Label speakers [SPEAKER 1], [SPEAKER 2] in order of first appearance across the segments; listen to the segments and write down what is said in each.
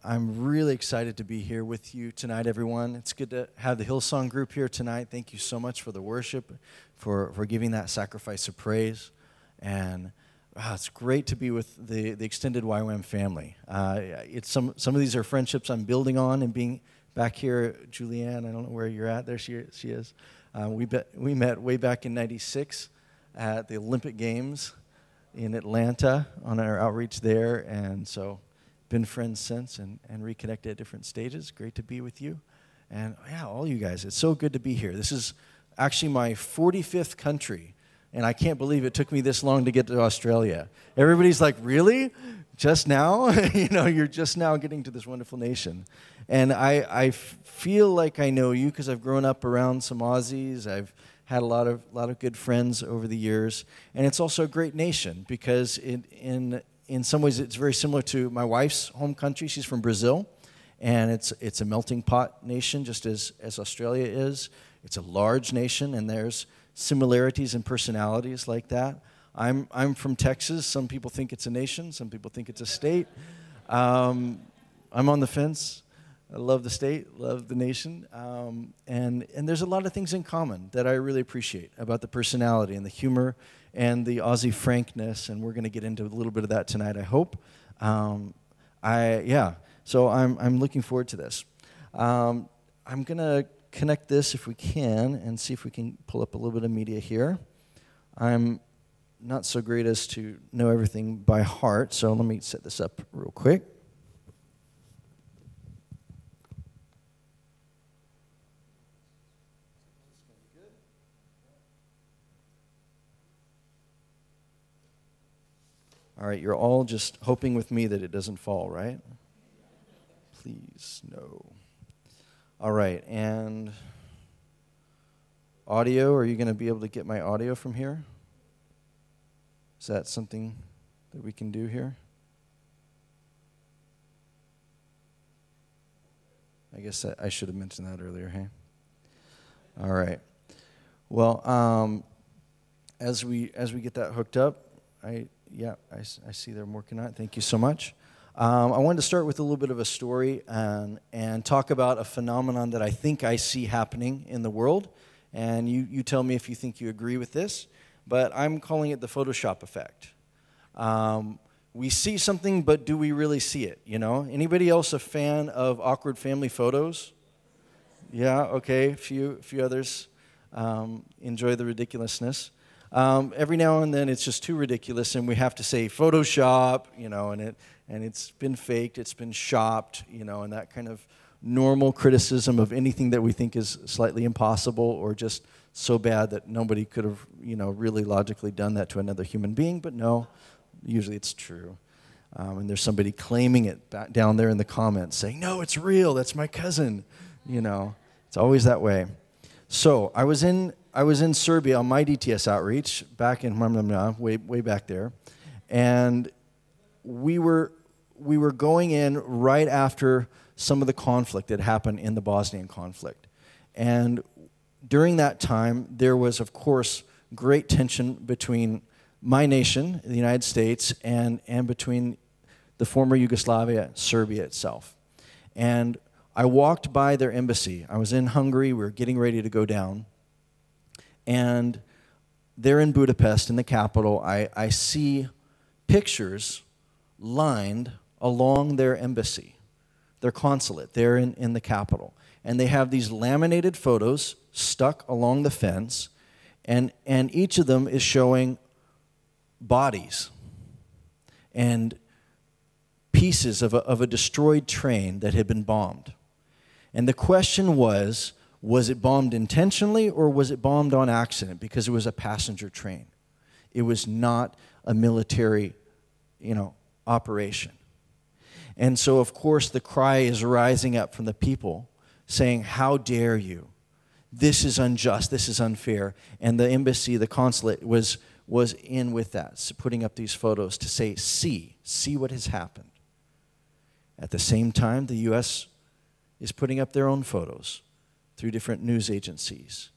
[SPEAKER 1] I'm really excited to be here with you tonight, everyone. It's good to have the Hillsong group here tonight. Thank you so much for the worship, for giving that sacrifice of praise. And it's great to be with the extended YWAM family. Some of these are friendships I'm building on, and being back here, Julianne, I don't know where you're at. There she is. We met way back in '96 at the Olympic Games in Atlanta on our outreach there, and so been friends since and reconnected at different stages. Great to be with you. And yeah, all you guys, it's so good to be here. This is actually my 45th country, and I can't believe it took me this long to get to Australia. Everybody's like, really? Just now? You're just now getting to this wonderful nation. And I feel like I know you because I've grown up around some Aussies. I've had a lot of good friends over the years. And it's also a great nation because in some ways, it's very similar to my wife's home country. She's from Brazil, and it's a melting pot nation, just as Australia is. It's a large nation, and there's similarities and personalities like that. I'm from Texas. Some people think it's a nation. Some people think it's a state. I'm on the fence. I love the state, love the nation, and there's a lot of things in common that I really appreciate about the personality and the humor and the Aussie frankness, and we're going to get into a little bit of that tonight, I hope. So I'm looking forward to this. I'm going to connect this, if we can, and see if we can pull up a little bit of media here. I'm not so great as to know everything by heart, so let me set this up real quick. All right, you're all just hoping with me that it doesn't fall, right? Please, no. All right, and audio, are you going to be able to get my audio from here? Is that something that we can do here? I guess I should have mentioned that earlier, hey? All right. Well, as we get that hooked up, I see they're working on it. Thank you so much. I wanted to start with a little bit of a story and talk about a phenomenon that I think I see happening in the world. And you tell me if you think you agree with this. But I'm calling it the Photoshop effect. We see something, but do we really see it? Anybody else a fan of awkward family photos? Yeah, okay. A few others enjoy the ridiculousness. Every now and then it's just too ridiculous, and we have to say Photoshop, and it's been faked, it's been shopped, and that kind of normal criticism of anything that we think is slightly impossible or just so bad that nobody could have, really logically done that to another human being. But no, usually it's true. And there's somebody claiming it back down there in the comments saying, no, it's real, that's my cousin. It's always that way. So I was in Serbia on my DTS outreach back in way back there, and we were going in right after some of the conflict that happened in the Bosnian conflict, and during that time there was, of course, great tension between my nation, the United States, and between the former Yugoslavia, Serbia itself, and I walked by their embassy. I was in Hungary. We were getting ready to go down. And there in Budapest, in the capital, I see pictures lined along their embassy, their consulate, there in the capital. And they have these laminated photos stuck along the fence, and each of them is showing bodies and pieces of a destroyed train that had been bombed. And the question was it bombed intentionally or was it bombed on accident because it was a passenger train? It was not a military, operation. And so, of course, the cry is rising up from the people saying, how dare you? This is unjust. This is unfair. And the embassy, the consulate, was in with that, putting up these photos to say, see what has happened. At the same time, the U.S. is putting up their own photos through different news agencies.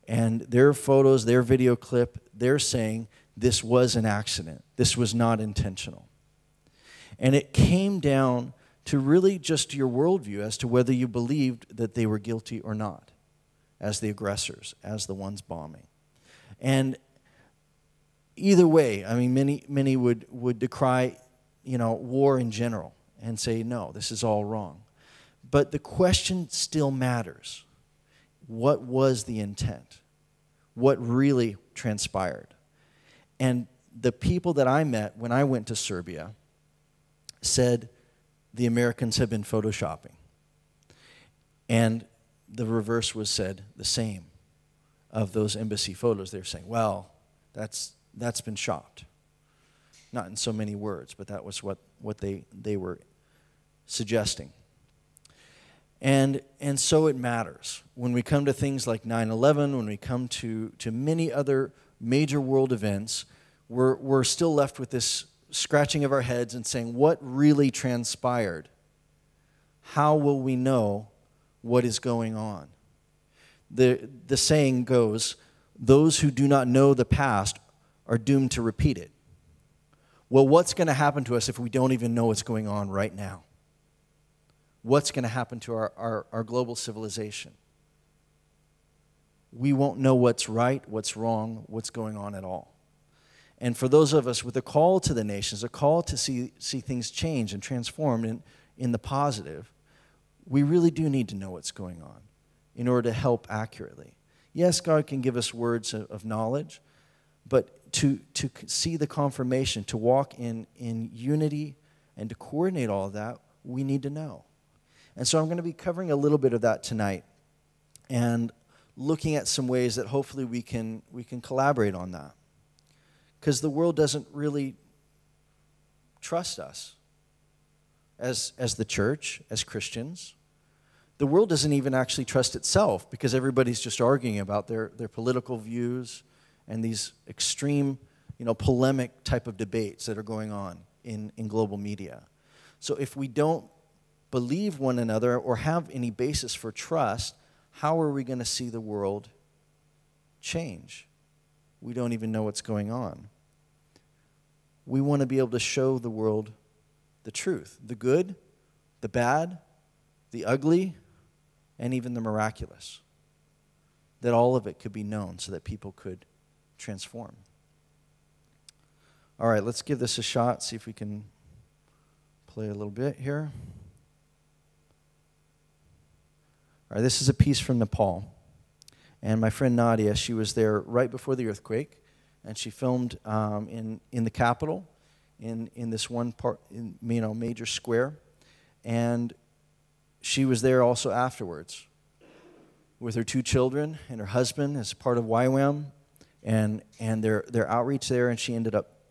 [SPEAKER 1] And their photos, their video clip, they're saying this was an accident. This was not intentional. And it came down to really just your worldview as to whether you believed that they were guilty or not, as the aggressors, as the ones bombing. And either way, I mean, many would decry, war in general and say, no, this is all wrong. But the question still matters. What was the intent? What really transpired? And the people that I met when I went to Serbia said the Americans have been photoshopping. And the reverse was said the same of those embassy photos. They were saying, well, that's been shopped. Not in so many words, but that was what they were suggesting. And so it matters. When we come to things like 9/11, when we come to many other major world events, we're still left with this scratching of our heads and saying, what really transpired? How will we know what is going on? The saying goes, those who do not know the past are doomed to repeat it. Well, what's going to happen to us if we don't even know what's going on right now? What's going to happen to our global civilization? We won't know what's right, what's wrong, what's going on at all. And for those of us with a call to the nations, a call to see things change and transform in the positive, we really do need to know what's going on in order to help accurately. Yes, God can give us words of knowledge, but to see the confirmation, to walk in unity and to coordinate all of that, we need to know. And so I'm going to be covering a little bit of that tonight and looking at some ways that hopefully we can collaborate on that. Because the world doesn't really trust us as the church, as Christians. The world doesn't even actually trust itself because everybody's just arguing about their political views and these extreme, polemic type of debates that are going on in global media. So if we don't believe one another or have any basis for trust, how are we going to see the world change? We don't even know what's going on. We want to be able to show the world the truth, the good, the bad, the ugly, and even the miraculous. That all of it could be known so that people could transform. All right, let's give this a shot, see if we can play a little bit here. All right, this is a piece from Nepal. And my friend Nadia, she was there right before the earthquake, and she filmed in the capital, in this one part, major square, and she was there also afterwards with her 2 children and her husband as part of YWAM, and their outreach there, and she ended up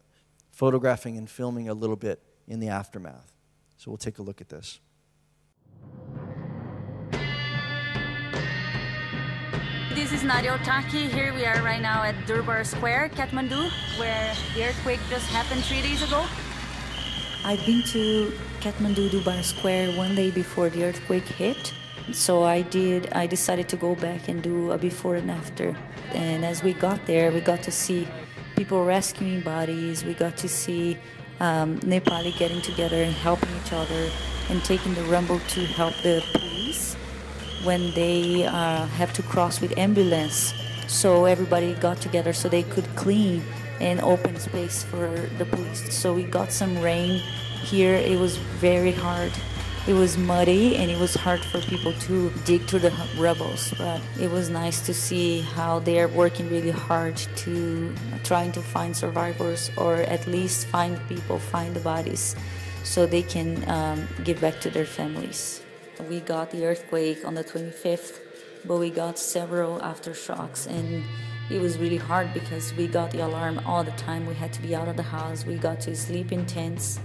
[SPEAKER 1] photographing and filming a little bit in the aftermath. So we'll take a look at this.
[SPEAKER 2] This is Nadia Otaki. Here we are right now at Durbar Square, Kathmandu, where the earthquake just happened 3 days ago.
[SPEAKER 3] I've been to Kathmandu, Durbar Square one day before the earthquake hit. So I decided to go back and do a before and after. And as we got there, we got to see people rescuing bodies. We got to see Nepali getting together and helping each other and taking the rumble to help the police when they have to cross with ambulance. So everybody got together so they could clean and open space for the police. So we got some rain here. It was very hard. It was muddy and it was hard for people to dig through the rubbles, but it was nice to see how they are working really hard to trying to find survivors, or at least find the bodies so they can give back to their families. We got the earthquake on the 25th, but we got several aftershocks, and it was really hard because we got the alarm all the time. We had to be out of the house. We got to sleep in tents.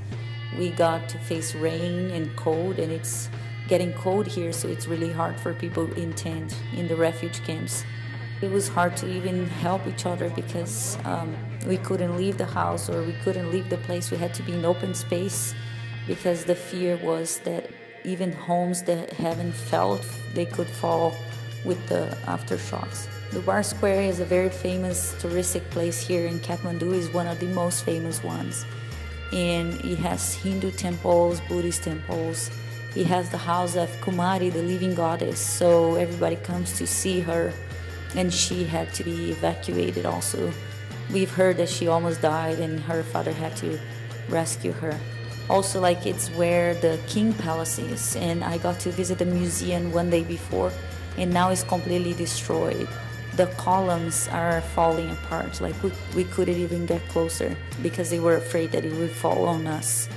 [SPEAKER 3] We got to face rain and cold, and it's getting cold here, so it's really hard for people in tent in the refuge camps. It was hard to even help each other because we couldn't leave the house or we couldn't leave the place. We had to be in open space because the fear was that even homes that haven't felt, they could fall with the aftershocks. The Bar Square is a very famous touristic place here in Kathmandu. Is one of the most famous ones. and it has Hindu temples, Buddhist temples. It has the house of Kumari, the living goddess, so everybody comes to see her, and she had to be evacuated also. We've heard that she almost died and her father had to rescue her. Also, like, it's where the king palace is, and I got to visit the museum one day before, and now it's completely destroyed. The columns are falling apart, like we couldn't even get closer because they were afraid that it would fall on us.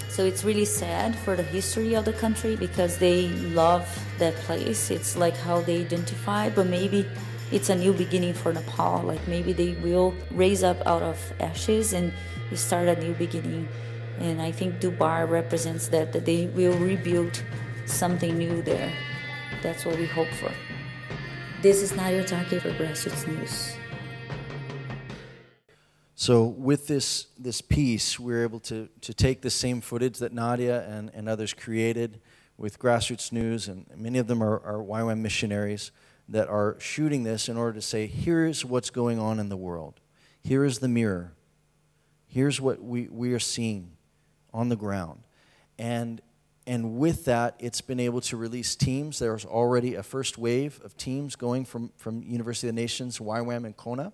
[SPEAKER 3] So it's really sad for the history of the country because they love that place. It's like how they identify, but maybe it's a new beginning for Nepal. Like maybe they will raise up out of ashes and start a new beginning. And I think Dubar represents that they will rebuild something new there. That's what we hope for. This is Nadia Taki for Grassroots News.
[SPEAKER 1] So with this piece, we're able to take the same footage that Nadia and others created with Grassroots News, and many of them are YWAM missionaries that are shooting this in order to say, here's what's going on in the world. Here is the mirror. Here's what we are seeing on the ground. And with that, it's been able to release teams. There's already a first wave of teams going from University of the Nations, YWAM, and Kona.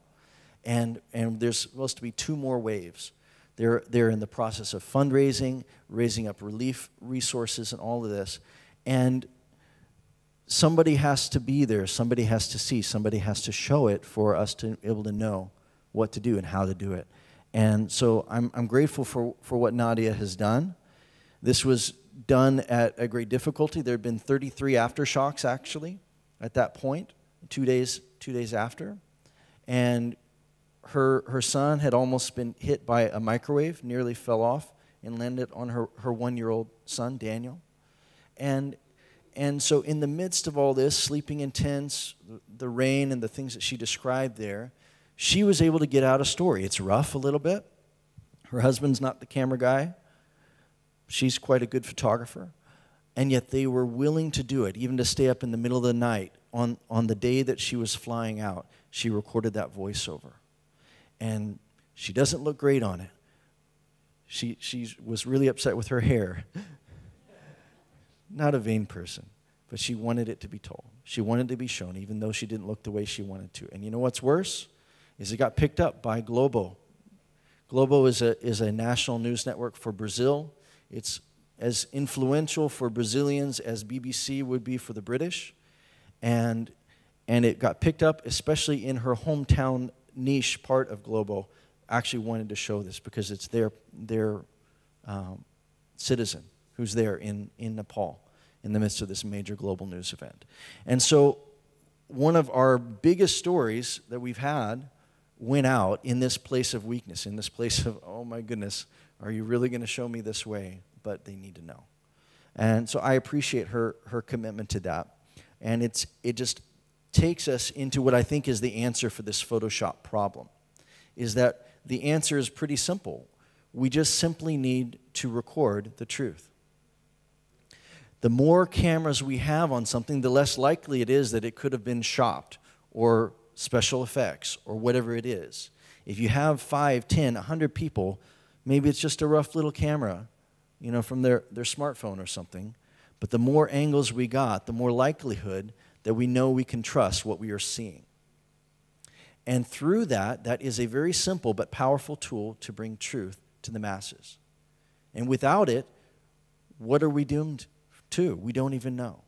[SPEAKER 1] And there's supposed to be 2 more waves. They're in the process of fundraising, raising up relief resources and all of this. And somebody has to be there. Somebody has to see. Somebody has to show it for us to be able to know what to do and how to do it. And so I'm grateful for what Nadia has done. This was done at a great difficulty. There had been 33 aftershocks, actually, at that point, 2 days after. And her son had almost been hit by a microwave, nearly fell off, and landed on her 1-year-old son, Daniel. And so in the midst of all this, sleeping in tents, the rain and the things that she described there, she was able to get out a story. It's rough a little bit. Her husband's not the camera guy. She's quite a good photographer. And yet they were willing to do it, even to stay up in the middle of the night. On the day that she was flying out, she recorded that voiceover. And she doesn't look great on it. She was really upset with her hair. Not a vain person, but she wanted it to be told. She wanted to be shown, even though she didn't look the way she wanted to. And you know what's worse? Is it got picked up by Globo. Globo is a national news network for Brazil. It's as influential for Brazilians as BBC would be for the British. And it got picked up, especially in her hometown niche part of Globo, actually wanted to show this because it's their citizen who's there in Nepal in the midst of this major global news event. And so one of our biggest stories that we've had went out in this place of weakness, in this place of, oh my goodness, are you really going to show me this way? But they need to know. And so I appreciate her commitment to that. And it just takes us into what I think is the answer for this Photoshop problem, is that the answer is pretty simple. We just simply need to record the truth. The more cameras we have on something, the less likely it is that it could have been shopped or special effects or whatever it is. If you have 5, 10, 100 people, maybe it's just a rough little camera, you know, from their smartphone or something. But the more angles we got, the more likelihood that we know we can trust what we are seeing. And through that is a very simple but powerful tool to bring truth to the masses. And without it, what are we doomed to? We don't even know.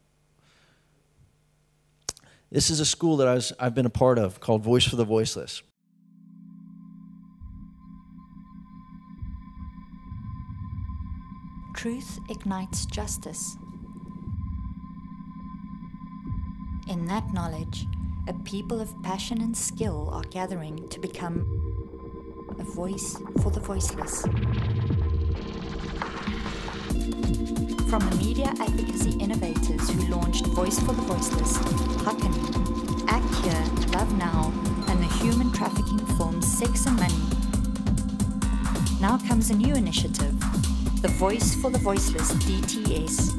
[SPEAKER 1] This is a school that I've been a part of called Voice for the Voiceless.
[SPEAKER 4] Truth ignites justice. In that knowledge, a people of passion and skill are gathering to become a voice for the voiceless. From the media advocacy innovators who launched Voice for the Voiceless, Hakani, Act Here, Love Now, and the human trafficking film Sex and Money, now comes a new initiative, the Voice for the Voiceless DTS.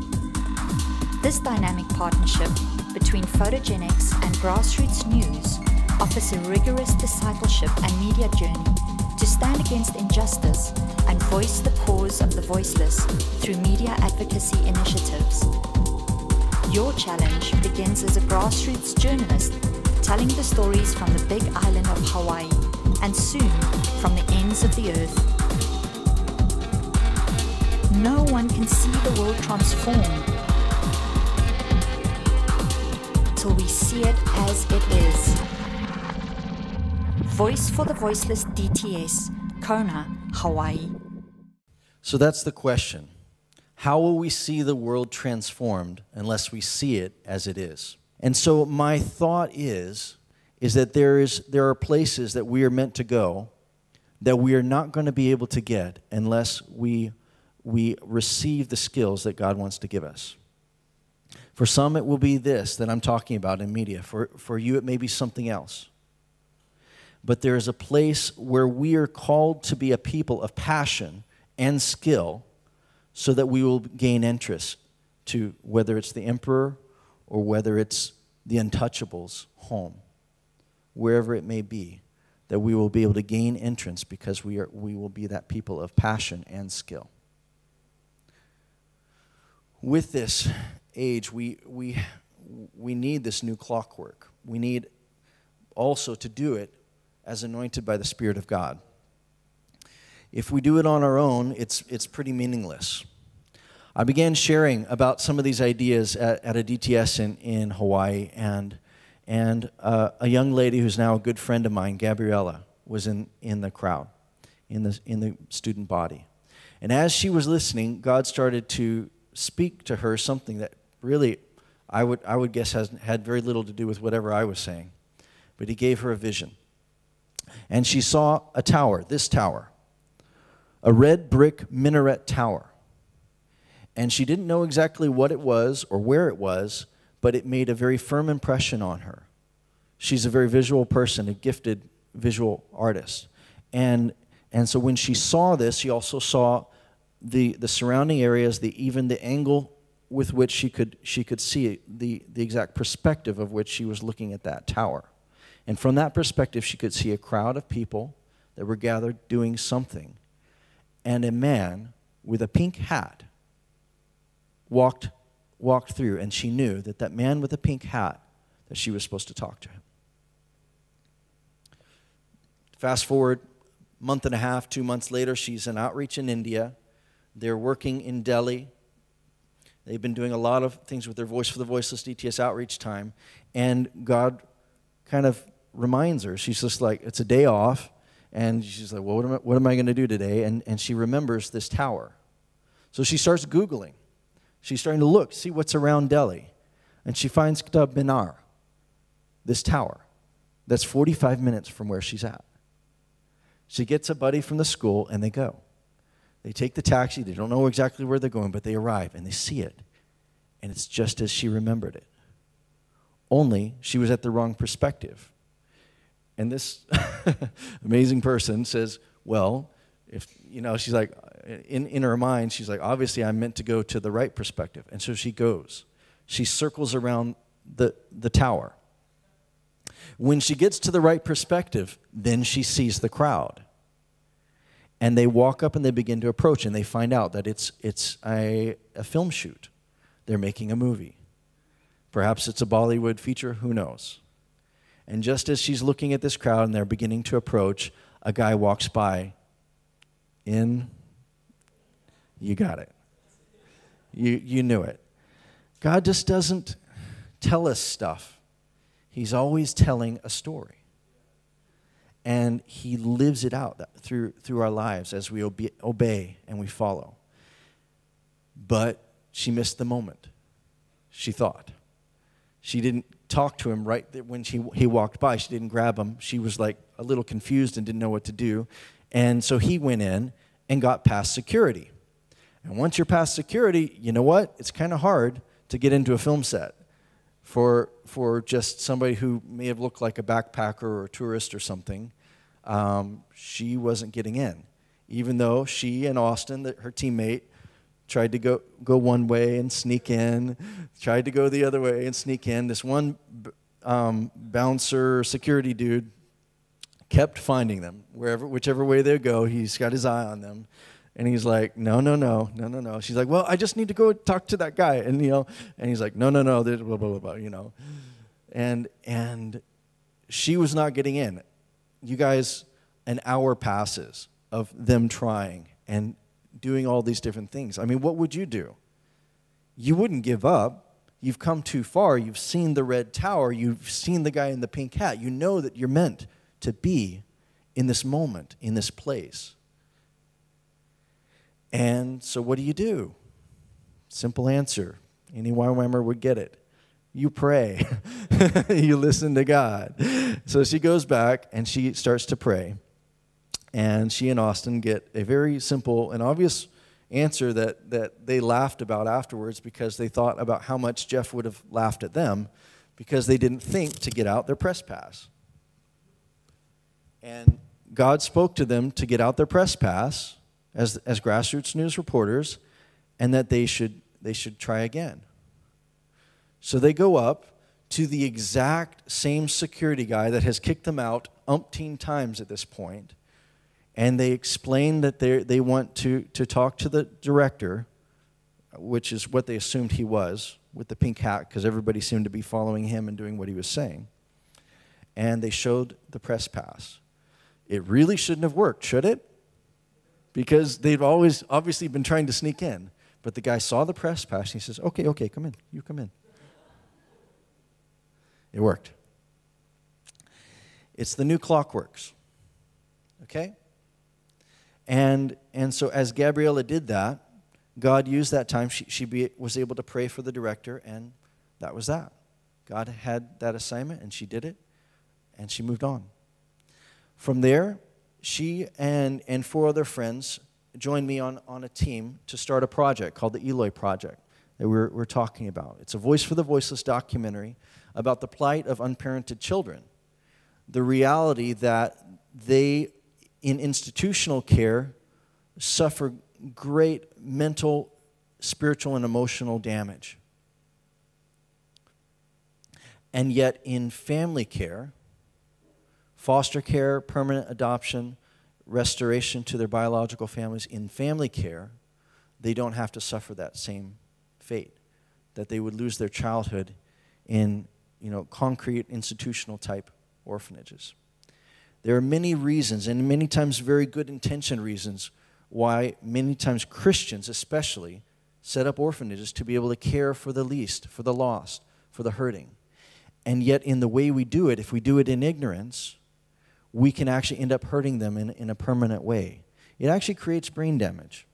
[SPEAKER 4] This dynamic partnership between photogenics and grassroots news offers a rigorous discipleship and media journey to stand against injustice and voice the cause of the voiceless through media advocacy initiatives. Your challenge begins as a grassroots journalist, telling the stories from the big island of Hawaii, and soon from the ends of the earth. No one can see the world transform till we see it as it is. Voice for the Voiceless DTS, Kona, Hawaii.
[SPEAKER 1] So that's the question. How will we see the world transformed unless we see it as it is? And so my thought is that there are places that we are meant to go that we are not going to be able to get unless we receive the skills that God wants to give us. For some, it will be this that I'm talking about in media. For you, it may be something else. But there is a place where we are called to be a people of passion and skill so that we will gain interest to whether it's the emperor or whether it's the untouchables' home, wherever it may be, that we will be able to gain entrance because we will be that people of passion and skill. With this age, we need this new clockwork. We need also to do it as anointed by the Spirit of God. If we do it on our own, it's pretty meaningless. I began sharing about some of these ideas at a DTS in Hawaii, and a young lady who's now a good friend of mine, Gabriella, was in the crowd, in the student body. And as she was listening, God started to speak to her something that really, I would guess, had very little to do with whatever I was saying. But He gave her a vision. And she saw a tower, this tower, a red brick minaret tower. And she didn't know exactly what it was or where it was, but it made a very firm impression on her. She's a very visual person, a gifted visual artist. And so when she saw this, she also saw the surrounding areas, even the angle with which she could see the exact perspective of which she was looking at that tower. And from that perspective, she could see a crowd of people that were gathered doing something. And a man with a pink hat walked through, and she knew that man with a pink hat, that she was supposed to talk to him. Fast forward a month and a half, 2 months later, she's in outreach in India. They're working in Delhi. They've been doing a lot of things with their Voice for the Voiceless DTS outreach time, and God kind of reminds her. She's just like, it's a day off, and she's like, well, what am I going to do today? And she remembers this tower. So she starts Googling. She's starting to look, see what's around Delhi. And she finds Qutb Minar, this tower, that's 45 minutes from where she's at. She gets a buddy from the school, and they go. They take the taxi. They don't know exactly where they're going, but they arrive, and they see it. And it's just as she remembered it. Only she was at the wrong perspective. And this amazing person says, well, she's like, in her mind, she's like, obviously I'm meant to go to the right perspective. And so she goes. She circles around the tower. When she gets to the right perspective, then she sees the crowd. And they walk up and they begin to approach, and they find out that it's a film shoot. They're making a movie. Perhaps it's a Bollywood feature, who knows? And just as she's looking at this crowd and they're beginning to approach, a guy walks by you got it. You knew it. God just doesn't tell us stuff. He's always telling a story. And He lives it out through our lives as we obey and we follow. But she missed the moment, she thought. She didn't talk to him right when he walked by. She didn't grab him. She was like a little confused and didn't know what to do. And so he went in and got past security. And once you're past security, you know what? It's kind of hard to get into a film set for just somebody who may have looked like a backpacker or a tourist or something. She wasn't getting in, even though she and Austin, her teammate, tried to go one way and sneak in, tried to go the other way and sneak in. This one bouncer security dude kept finding them. Whichever way they go, he's got his eye on them. And he's like, no, no, no, no, no, no. She's like, well, I just need to go talk to that guy. And, and he's like, no, no, no, blah, blah, blah, blah, And she was not getting in. You guys, an hour passes of them trying and doing all these different things. I mean, what would you do? You wouldn't give up. You've come too far. You've seen the red tower. You've seen the guy in the pink hat. You know that you're meant to be in this moment, in this place. And so what do? Simple answer. Any YWAMer would get it. You pray. You listen to God. So she goes back and she starts to pray. And she and Austin get a very simple and obvious answer that they laughed about afterwards, because they thought about how much Jeff would have laughed at them because they didn't think to get out their press pass. And God spoke to them to get out their press pass as Grassroots News reporters, and that they should try again. So they go up to the exact same security guy that has kicked them out umpteen times at this point, and they explain that they want to talk to the director, which is what they assumed he was, with the pink hat, because everybody seemed to be following him and doing what he was saying. And they showed the press pass. It really shouldn't have worked, should it? Because they've always obviously been trying to sneak in. But the guy saw the press pass, and he says, okay, okay, come in. You come in. It worked. It's the new clockworks. Okay? And so as Gabriella did that, God used that time. She was able to pray for the director, and that was that. God had that assignment, and she did it, and she moved on. From there, she and 4 other friends joined me on a team to start a project called the Eloy Project that we're talking about. It's a Voice for the Voiceless documentary about the plight of unparented children, the reality that they, in institutional care, suffer great mental, spiritual, and emotional damage. And yet in family care, foster care, permanent adoption, restoration to their biological families, in family care, they don't have to suffer that same fate, that they would lose their childhood in concrete institutional type orphanages. There are many reasons, and many times very good intentioned reasons, why many times Christians especially set up orphanages to be able to care for the least, for the lost, for the hurting. And yet in the way we do it, if we do it in ignorance, we can actually end up hurting them in a permanent way. It actually creates brain damage.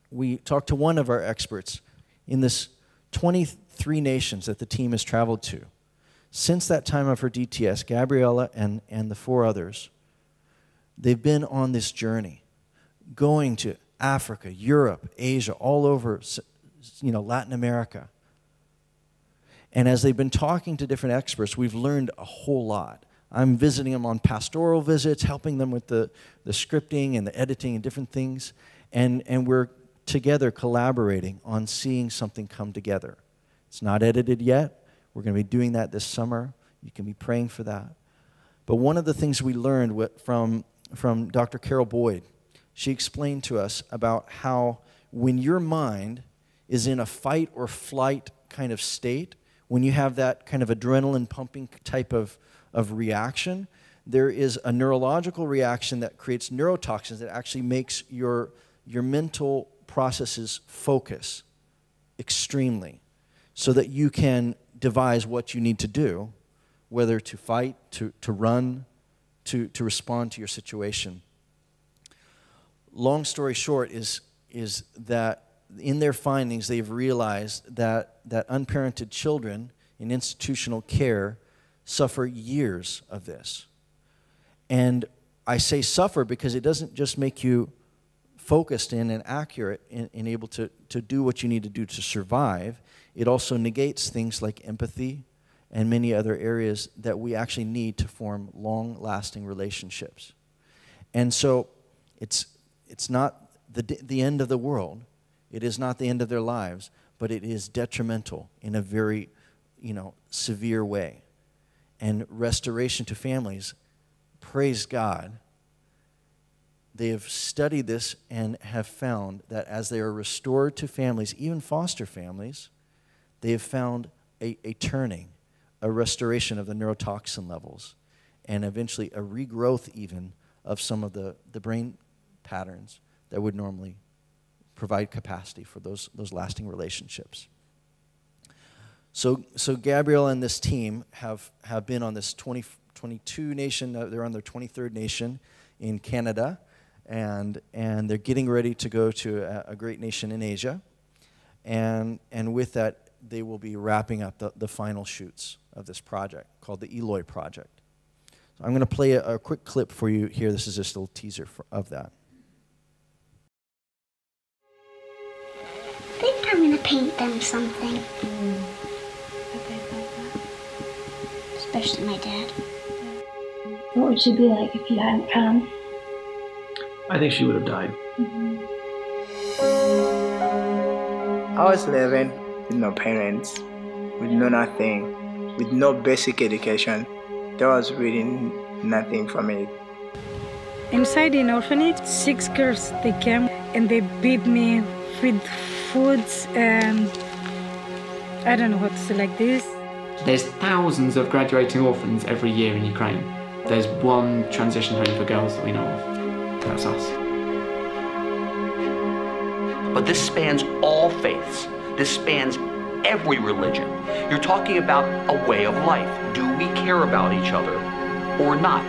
[SPEAKER 1] We talked to one of our experts in this 23 nations that the team has traveled to. Since that time of her DTS, Gabriella and the 4 others, they've been on this journey, going to Africa, Europe, Asia, all over, Latin America. And as they've been talking to different experts, we've learned a whole lot. I'm visiting them on pastoral visits, helping them with the scripting and the editing and different things. And we're together collaborating on seeing something come together. It's not edited yet. We're going to be doing that this summer. You can be praying for that. But one of the things we learned from Dr. Carol Boyd, she explained to us about how when your mind is in a fight or flight kind of state, when you have that kind of adrenaline pumping type of reaction, there is a neurological reaction that creates neurotoxins that actually makes your mental processes focus extremely so that you can devise what you need to do, whether to fight, to run, to respond to your situation. Long story short is that in their findings they've realized that unparented children in institutional care suffer years of this. And I say suffer because it doesn't just make you focused in and accurate and able to do what you need to do to survive. It also negates things like empathy and many other areas that we actually need to form long-lasting relationships. And so it's not the end of the world. It is not the end of their lives, but it is detrimental in a very, severe way. And restoration to families praise God, they have studied this and have found that as they are restored to families, even foster families, they have found a turning, a restoration of the neurotoxin levels, and eventually a regrowth even of some of the brain patterns that would normally provide capacity for those lasting relationships. So Gabrielle and this team have been on this 22 nation, they're on their 23rd nation in Canada, and they're getting ready to go to a great nation in Asia. And with that, they will be wrapping up the final shoots of this project called the Eloy Project. So I'm going to play a quick clip for you here. This is just a little teaser of that.
[SPEAKER 5] I think I'm going to paint them something. Especially my dad.
[SPEAKER 6] What would she be like if you hadn't come?
[SPEAKER 7] I think she would have died.
[SPEAKER 8] I was living with no parents, with no nothing, with no basic education. There was really nothing for me.
[SPEAKER 9] Inside an orphanage, 6 girls, they came and they beat me with foods and I don't know what to say like this.
[SPEAKER 10] There's thousands of graduating orphans every year in Ukraine. There's one transition home for girls that we know of. That's us.
[SPEAKER 11] But this spans all faiths. This spans every religion. You're talking about a way of life. Do we care about each other or not?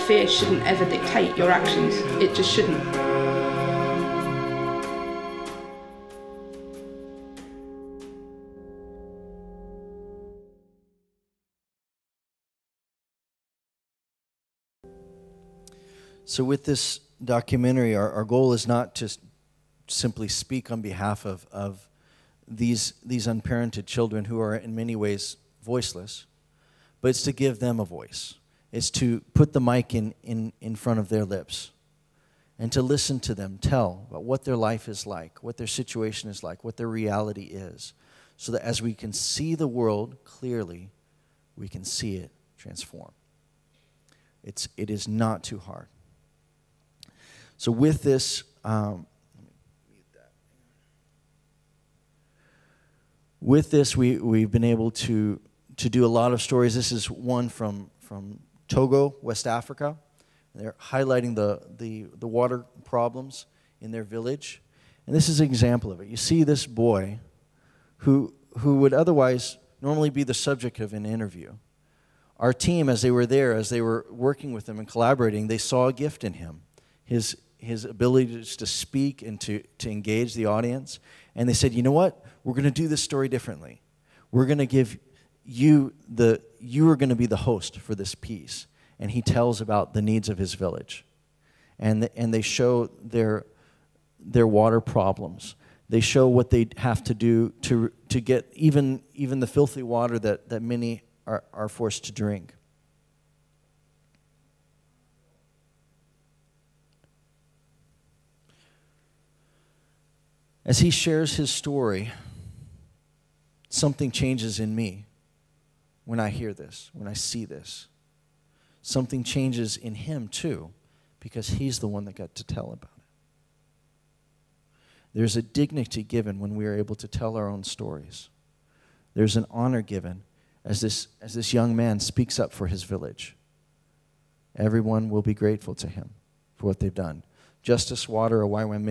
[SPEAKER 12] Fear shouldn't ever dictate your actions. It just shouldn't.
[SPEAKER 1] So with this documentary, our goal is not to simply speak on behalf of these unparented children who are in many ways voiceless, but it's to give them a voice. It's to put the mic in front of their lips and to listen to them tell about what their life is like, what their situation is like, what their reality is, so that as we can see the world clearly, we can see it transform. It is not too hard. So with this, we've been able to do a lot of stories. This is one from Togo, West Africa. They're highlighting the water problems in their village. And this is an example of it. You see this boy who would otherwise normally be the subject of an interview. Our team, as they were there, as they were working with him and collaborating, they saw a gift in him, his ability to speak and to engage the audience. And they said, you know what? We're going to do this story differently. We're going to give you are going to be the host for this piece. And he tells about the needs of his village. And they show their water problems. They show what they have to do to get even the filthy water that many are forced to drink. As he shares his story, something changes in me when I hear this, when I see this. Something changes in him too, because he's the one that got to tell about it. There's a dignity given when we are able to tell our own stories. There's an honor given as this young man speaks up for his village. Everyone will be grateful to him for what they've done. Justice Water, a YWAM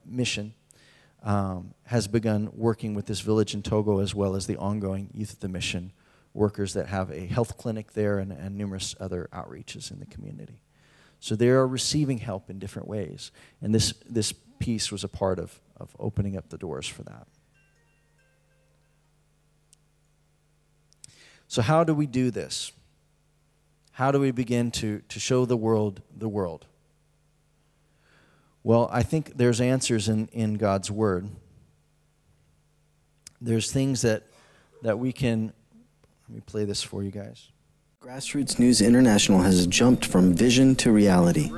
[SPEAKER 1] mission, has begun working with this village in Togo, as well as the ongoing Youth at the Mission workers that have a health clinic there and numerous other outreaches in the community. So they are receiving help in different ways. And this piece was a part of opening up the doors for that. So how do we do this? How do we begin to show the world the world? Well, I think there's answers in God's Word. There's things that that we can, let me play this for you guys.
[SPEAKER 13] Grassroots News International has jumped from vision to reality.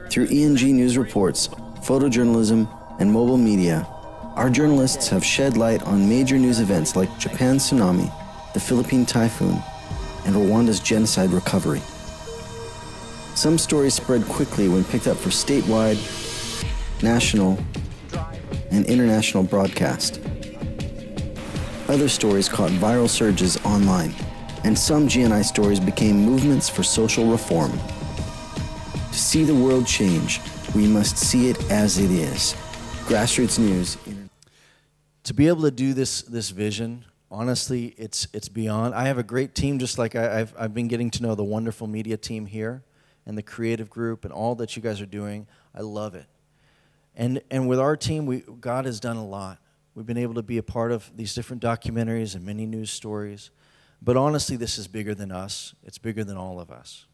[SPEAKER 13] Through ENG news reports, photojournalism, and mobile media, our journalists have shed light on major news events like Japan's tsunami, the Philippine typhoon, and Rwanda's genocide recovery. Some stories spread quickly when picked up for statewide, national, and international broadcast. Other stories caught viral surges online, and some GNI stories became movements for social reform. To see the world change, we must see it as it is. Grassroots News.
[SPEAKER 1] To be able to do this vision, honestly, it's beyond. I have a great team, just like I've been getting to know the wonderful media team here and the creative group and all that you guys are doing. I love it. And with our team, God has done a lot. We've been able to be a part of these different documentaries and many news stories. But honestly, this is bigger than us. It's bigger than all of us.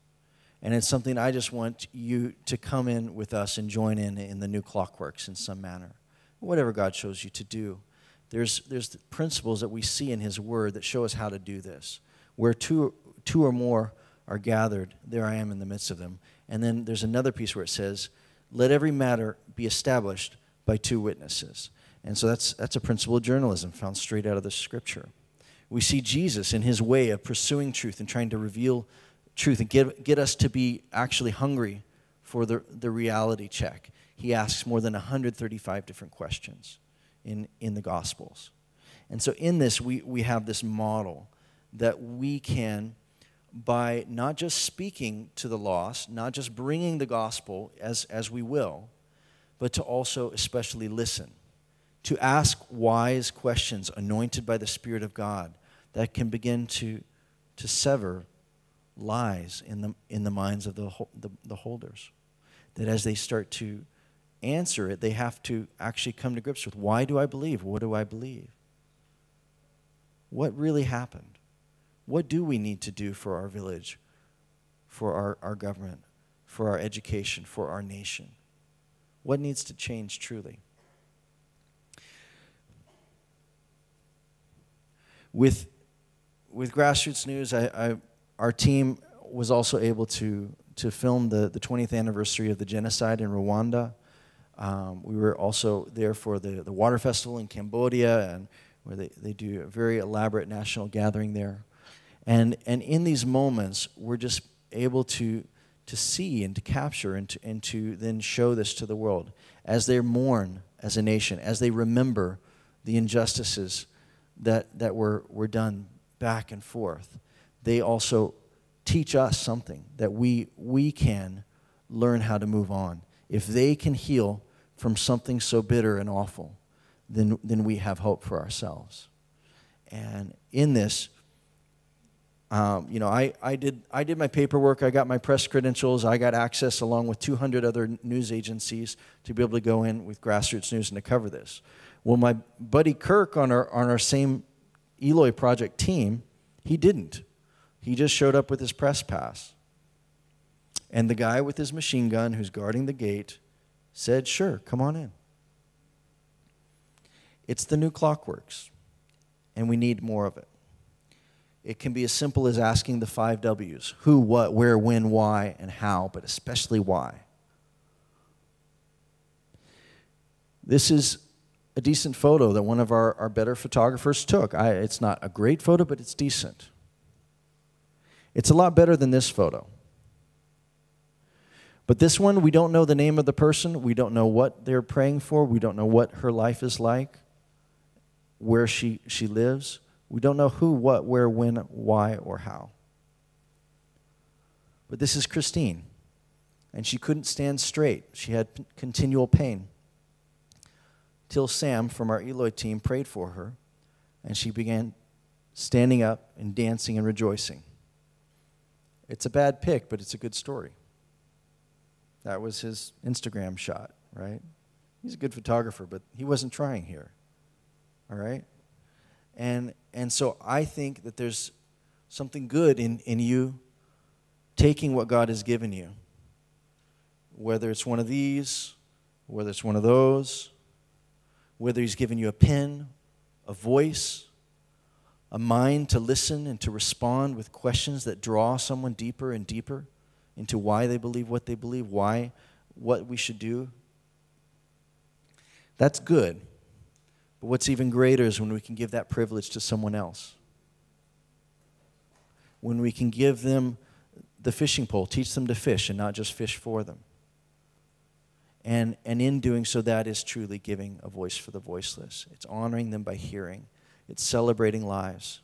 [SPEAKER 1] And it's something I just want you to come in with us and join in the new clockworks in some manner. Whatever God shows you to do. There's the principles that we see in His Word that show us how to do this. Where two or more are gathered, there I am in the midst of them. And then there's another piece where it says, let every matter be established by 2 witnesses. And so that's a principle of journalism found straight out of the Scripture. We see Jesus in His way of pursuing truth and trying to reveal truth and get us to be actually hungry for the reality check. He asks more than 135 different questions in the Gospels. And so in this, we have this model that we can, by not just speaking to the lost, not just bringing the gospel as we will, but to also especially listen, to ask wise questions anointed by the Spirit of God that can begin to sever lies in the minds of the holders. That as they start to answer it, they have to actually come to grips with, why do I believe? What do I believe? What really happened? What do we need to do for our village, for our government, for our education, for our nation? What needs to change truly? With Grassroots News, our team was also able to film the 20th anniversary of the genocide in Rwanda. We were also there for the Water Festival in Cambodia, and where they do a very elaborate national gathering there. And in these moments, we're just able to see and to capture and to then show this to the world as they mourn as a nation, as they remember the injustices that were done back and forth. They also teach us something that we can learn how to move on. If they can heal from something so bitter and awful, then we have hope for ourselves. And in this, I did my paperwork. I got my press credentials. I got access along with 200 other news agencies to be able to go in with Grassroots News and to cover this. Well, my buddy Kirk on our same Eloy Project team, he didn't. He just showed up with his press pass. And the guy with his machine gun who's guarding the gate said, sure, come on in. It's the new clockworks, and we need more of it. It can be as simple as asking the 5 W's: who, what, where, when, why, and how, but especially why. This is a decent photo that one of our better photographers took. It's not a great photo, but it's decent. It's a lot better than this photo. But this one, we don't know the name of the person. We don't know what they're praying for. We don't know what her life is like, where she lives. We don't know who, what, where, when, why, or how. But this is Christine, and she couldn't stand straight. She had continual pain. Till Sam from our Eloy team prayed for her, and she began standing up and dancing and rejoicing. It's a bad pic, but it's a good story. That was his Instagram shot, right? He's a good photographer, but he wasn't trying here, all right? And so I think that there's something good in you taking what God has given you, whether it's one of these, whether it's one of those, whether He's given you a pen, a voice, a mind to listen and to respond with questions that draw someone deeper and deeper into why they believe what they believe, what we should do. That's good. But what's even greater is when we can give that privilege to someone else. When we can give them the fishing pole, teach them to fish and not just fish for them. And in doing so, that is truly giving a voice for the voiceless. It's honoring them by hearing. It's celebrating lives.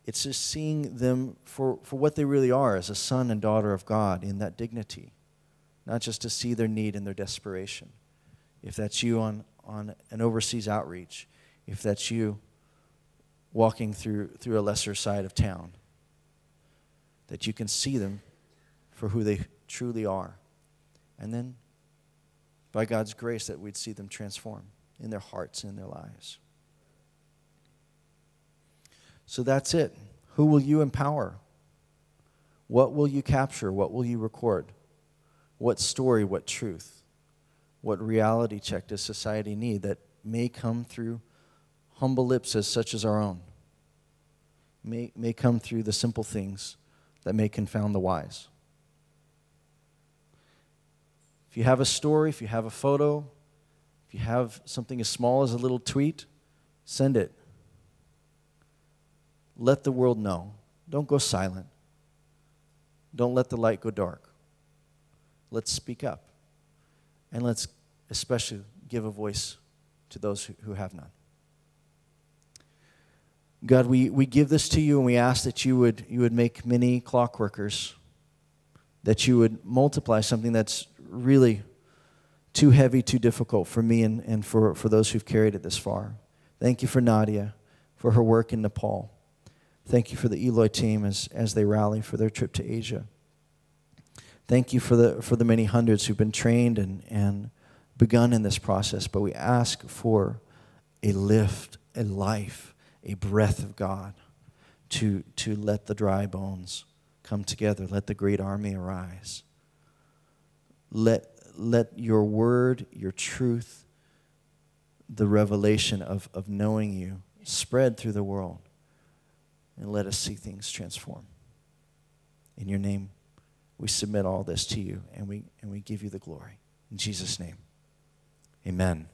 [SPEAKER 1] It's just seeing them for what they really are, as a son and daughter of God in that dignity. Not just to see their need and their desperation. If that's you on an overseas outreach, if that's you walking through a lesser side of town, that you can see them for who they truly are. And then, by God's grace, that we'd see them transform in their hearts and in their lives. So that's it. Who will you empower? What will you capture? What will you record? What story, what truth? What reality check does society need that may come through humble lips such as our own? May come through the simple things that may confound the wise. If you have a story, if you have a photo, if you have something as small as a little tweet, send it. Let the world know. Don't go silent. Don't let the light go dark. Let's speak up. And let's especially give a voice to those who have none. God, we give this to you, and we ask that you would make many clockworkers, that you would multiply something that's really too heavy, too difficult for me and for those who've carried it this far. Thank you for Nadia, for her work in Nepal. Thank you for the Eloy team as they rally for their trip to Asia. Thank you for the many hundreds who've been trained and begun in this process, but we ask for a lift, a life, a breath of God to let the dry bones come together. Let the great army arise. Let your word, your truth, the revelation of knowing you spread through the world, and let us see things transform. In your name, we submit all this to you, and we give you the glory. In Jesus' name, amen.